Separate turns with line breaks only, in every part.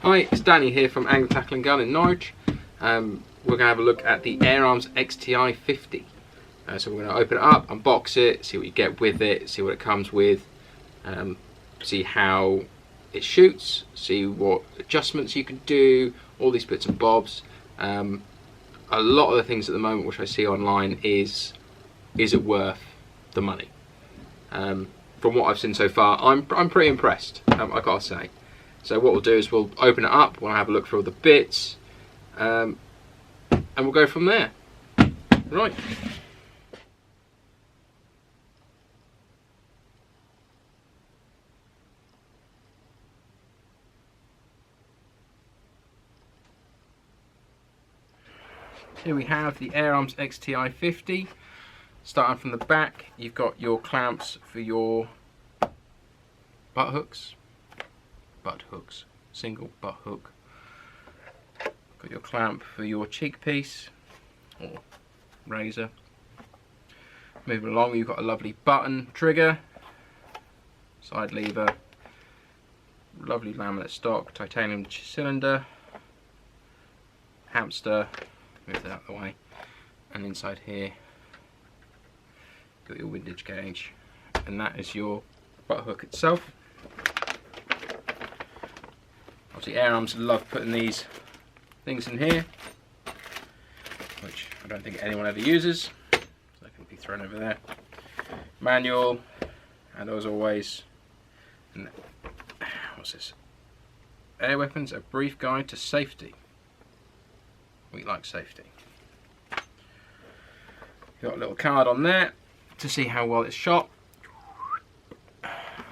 Hi, it's Danny here from Anglia Tackle and Gun in Norwich. We're going to have a look at the Airarms XTI-50. So we're going to open it up, unbox it, see what you get with it, see what it comes with, see how it shoots, see what adjustments you can do, all these bits and bobs. A lot of the things at the moment which I see online is it worth the money? From what I've seen so far, I'm pretty impressed, I gotta say. So what we'll do is we'll open it up, we'll have a look through all the bits, and we'll go from there. Right. Here we have the Airarms XTI-50. Starting from the back, you've got your clamps for your butt hooks. Single butt hook. Got your clamp for your cheek piece or razor. Moving along, you've got a lovely button trigger, side lever, lovely laminate stock, titanium cylinder, hamster, move that out of the way, and inside here got your windage gauge, and that is your butt hook itself. Obviously Airarms love putting these things in here, which I don't think anyone ever uses, so they can be thrown over there. Manual, and as always, and what's this? Air weapons, a brief guide to safety. We like safety. Got a little card on there to see how well it's shot.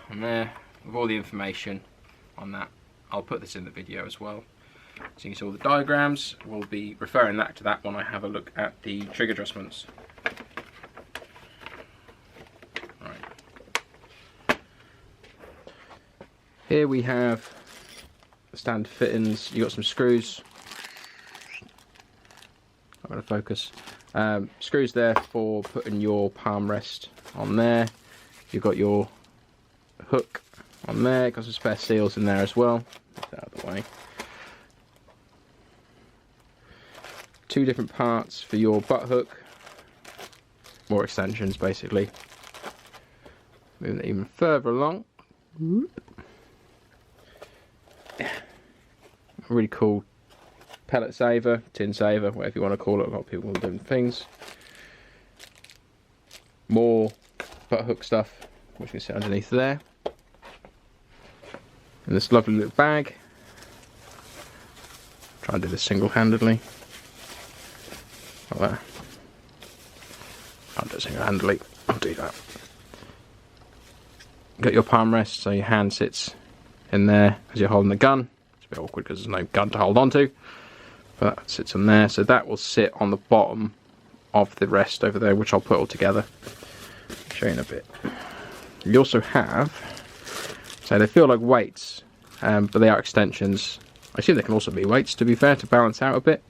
On there, with all the information on that. I'll put this in the video as well. So you can see all the diagrams. We'll be referring that to that when I have a look at the trigger adjustments. Right. Here we have the standard fittings. You got some screws. I'm going to focus. Screws there for putting your palm rest on there. You've got your hook on there. Got some spare seals in there as well. Get that out of the way. Two different parts for your butt hook. More extensions basically. Moving it even further along. A really cool pellet saver, tin saver, whatever you want to call it. A lot of people will do different things. More butt hook stuff, which you can sit underneath there. And this lovely little bag. Try and do this single-handedly. Like that. I'll do it single-handedly. I'll do that. Got your palm rest, so your hand sits in there as you're holding the gun. It's a bit awkward because there's no gun to hold on to. But that sits on there, so that will sit on the bottom of the rest over there, which I'll put all together. I'll show you in a bit. You also have, so they feel like weights, but they are extensions. I assume they can also be weights, to be fair, to balance out a bit.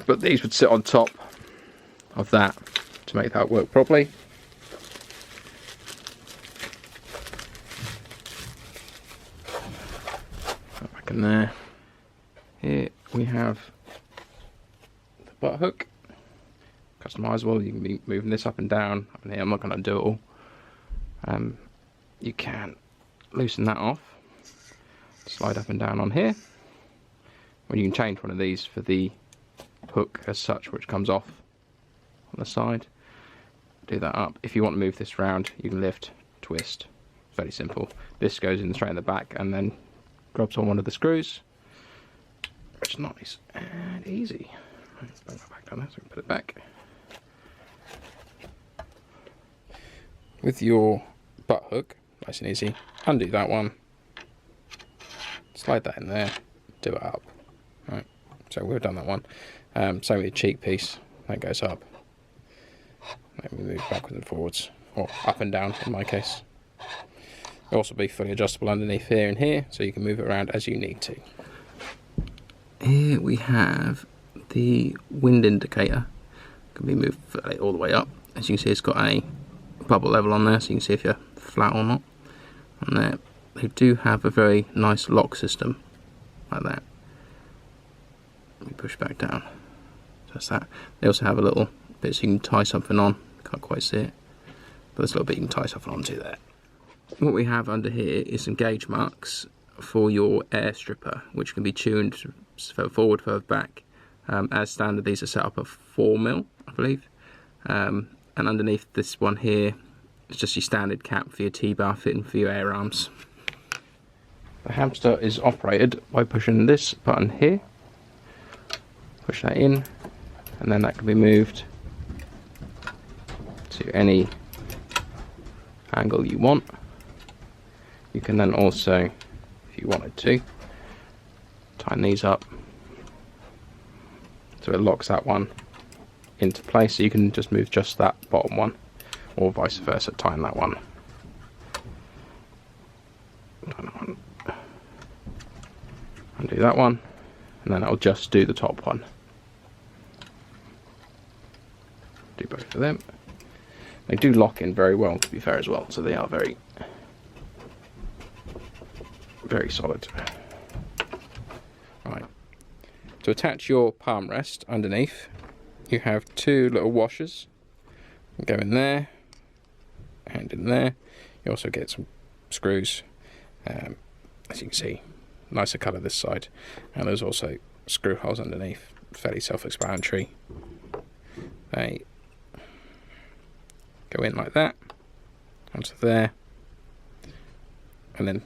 But these would sit on top of that to make that work properly. Back in there. Here we have the butt hook, customizable. You can be moving this up and down. Up in here, I'm not going to do it all. You can loosen that off, slide up and down on here. Well, you can change one of these for the hook as such, which comes off on the side. Do that up. If you want to move this round, you can lift, twist. Very simple. This goes in straight in the back and then grabs on one of the screws. Which is nice and easy. Let's bring that back down there so we can put it back. With your butt hook, nice and easy, undo that one, slide that in there, do it up. Right, so we've done that one. Same with the cheek piece, that goes up. Then we move backwards and forwards, or up and down in my case. It'll also be fully adjustable underneath here and here, so you can move it around as you need to. Here we have the wind indicator. Can be moved all the way up. As you can see, it's got a bubble level on there, so you can see if you're flat or not. On there, they do have a very nice lock system like that. Let me push back down. Just that. They also have a little bit so you can tie something on. Can't quite see it, but there's a little bit you can tie something onto there. What we have under here is some gauge marks for your air stripper, which can be tuned further forward, further back. As standard, these are set up at 4mm, I believe. And underneath this one here, it's just your standard cap for your T-bar fitting for your air arms. The hamster is operated by pushing this button here. Push that in, and then that can be moved to any angle you want. You can then also, if you wanted to, tighten these up so it locks that one into place, so you can just move just that bottom one, or vice versa, tighten that one. Undo that one, and then I'll just do the top one. Do both of them. They do lock in very well, to be fair, as well, so they are very solid. Right. To attach your palm rest underneath, you have two little washers. Go in there and in there. You also get some screws, as you can see, nicer colour this side, and there's also screw holes underneath, fairly self-explanatory. They go in like that, onto there, and then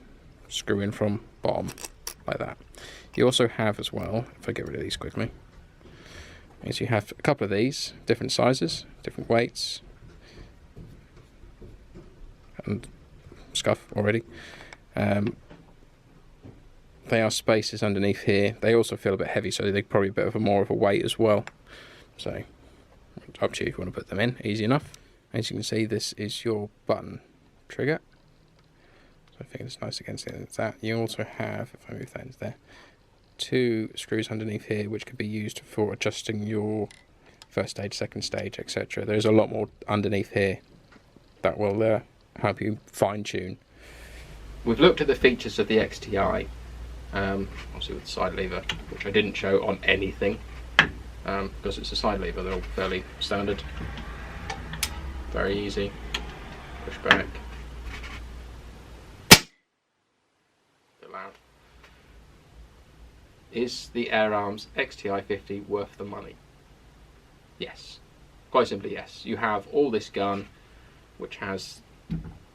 screw in from bottom like that. You also have as well, if I get rid of these quickly, is you have a couple of these, different sizes, different weights, and scuff already. They are spaces underneath here. They also feel a bit heavy, so they're probably a bit of a more of a weight as well. So it's up to you if you want to put them in, easy enough. As you can see, this is your button trigger. So I think it's nice against the end of that. You also have, if I move that into there, two screws underneath here which could be used for adjusting your first stage, second stage, etc. There's a lot more underneath here that will help you fine tune. We've looked at the features of the XTI, obviously with the side lever, which I didn't show on anything because it's a side lever. They're all fairly standard, very easy, push back, bit loud. Is the Airarms XTI-50 worth the money? Yes, quite simply yes. You have all this gun which has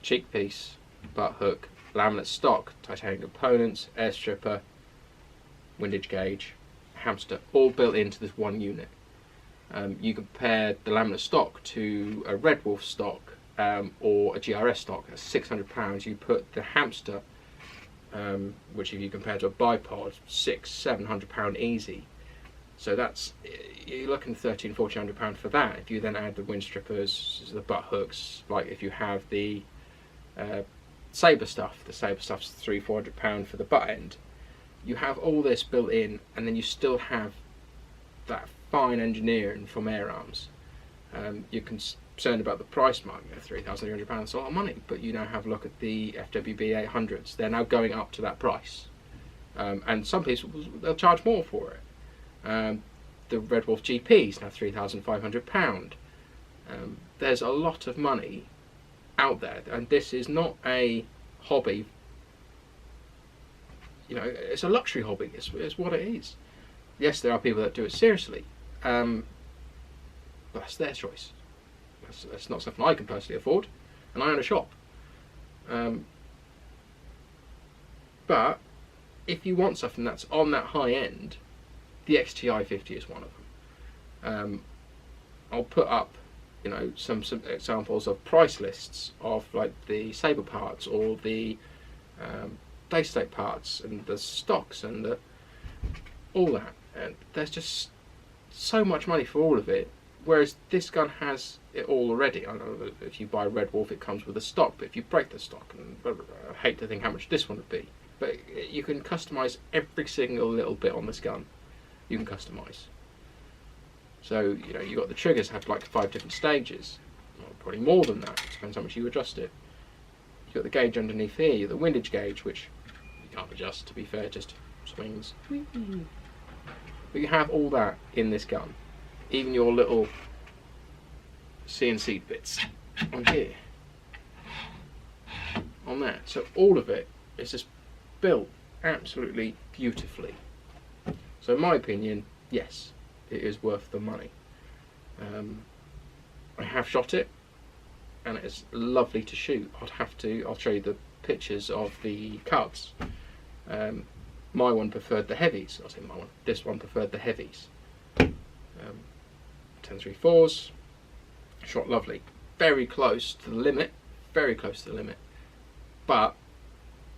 cheek piece, butt hook, laminate stock, titanium components, air stripper, windage gauge, hamster, all built into this one unit. You compare the laminate stock to a Red Wolf stock or a GRS stock at £600. You put the hamster, which if you compare to a bipod, £600–700 easy. So that's, you're looking £1,300–1,400 for that. If you then add the wind strippers, the butt hooks, like if you have the Sabre stuff, the Sabre stuff's £300–400 for the butt end. You have all this built in, and then you still have that fine engineering from Airarms. You're concerned about the price mark, £3,300, that's a lot of money, but you now have a look at the FWB 800s. They're now going up to that price, and some people they'll charge more for it. The Red Wolf GP is now £3,500. There's a lot of money out there, and this is not a hobby. You know, it's a luxury hobby. It's what it is. Yes, there are people that do it seriously, but that's their choice. That's not something I can personally afford, and I own a shop. But if you want something that's on that high end, the XTI-50 is one of them. I'll put up, you know, some examples of price lists of like the Sabre parts or the Daystate parts and the stocks and all that, and there's just so much money for all of it, whereas this gun has it all already. I know that if you buy Red Wolf it comes with a stock, but if you break the stock, and I hate to think how much this one would be, but you can customise every single little bit on this gun. You can customise. So, you know, you've got the triggers have like 5 different stages, well, probably more than that, depends how much you adjust it. You've got the gauge underneath here, the windage gauge, which you can't adjust, to be fair, just swings. Whee! But you have all that in this gun, even your little CNC bits on here, on that. So all of it is just built absolutely beautifully. So in my opinion, yes, it is worth the money. I have shot it, and it's lovely to shoot. I'll show you the pictures of the cards. My one preferred the heavies. I'll say my one. This one preferred the heavies. 10-3-4s. Shot lovely. Very close to the limit. Very close to the limit. But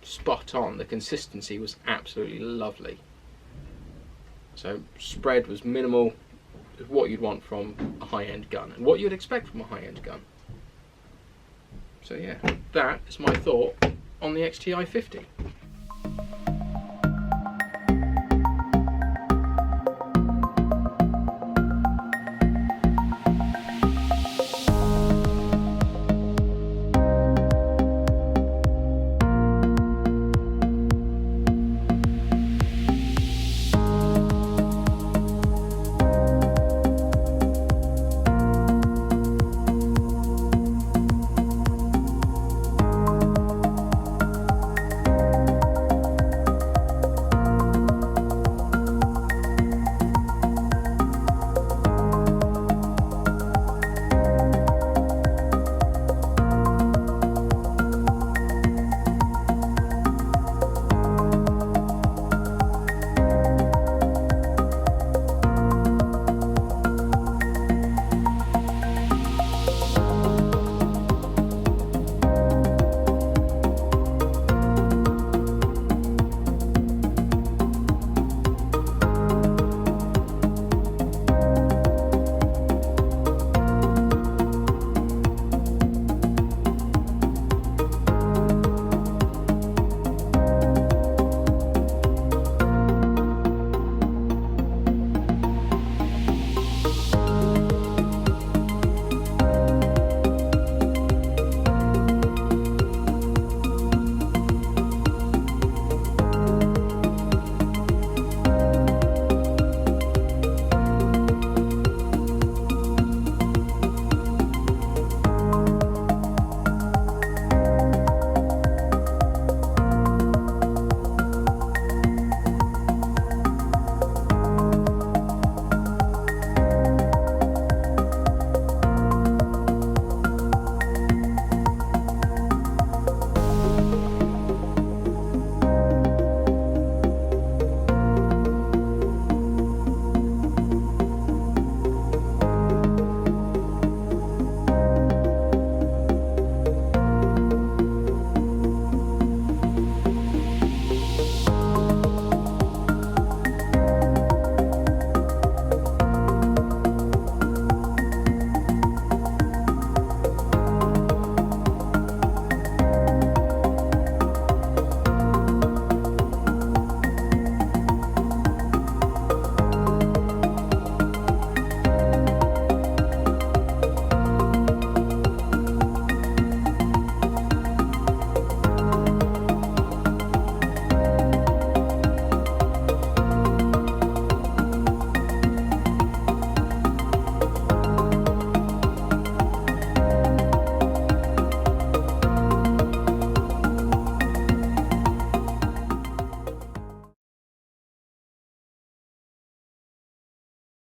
spot on. The consistency was absolutely lovely. So spread was minimal. What you'd want from a high-end gun, and what you'd expect from a high-end gun. So yeah, that is my thought on the XTI-50.